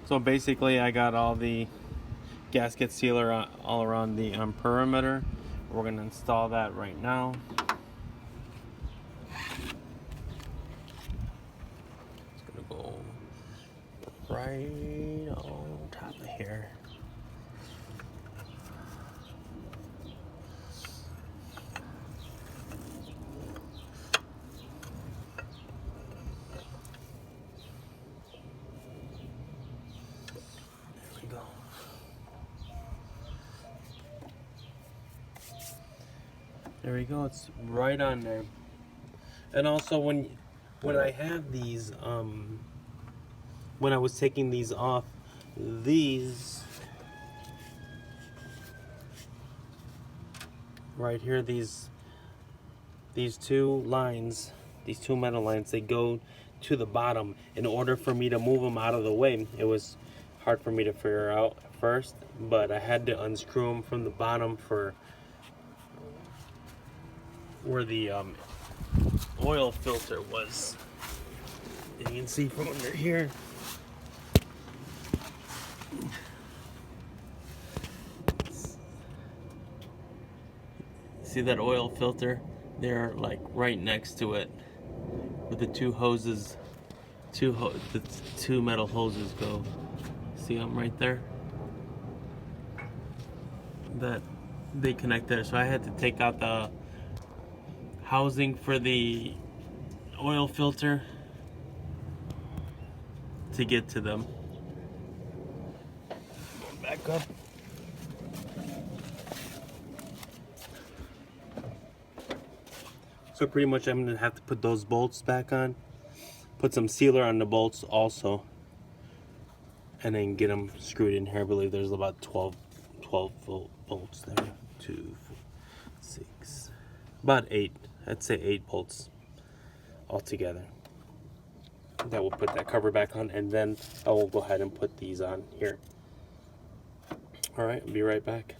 So basically I got all the gasket sealer all around the perimeter. We're going to install that right now. It's going to go right on top of here. There we go. There we go. It's right on there. And also when I have these, when I was taking these off, these right here, these two lines, these two metal lines, they go to the bottom. In order for me to move them out of the way, it was hard for me to figure out at first, but I had to unscrew them from the bottom for where the oil filter was. And you can see from under here. See that oil filter? They're like right next to it, with the two hoses, the two metal hoses go. See them right there? That they connect there. So I had to take out the housing for the oil filter to get to them. Going back up. So pretty much I'm gonna have to put those bolts back on, put some sealer on the bolts also, and then get them screwed in here. I believe there's about 12 volt bolts there. 2, 4, 6, about 8. I'd say 8 bolts altogether. That will put that cover back on, and then I will go ahead and put these on here. All right, I'll be right back.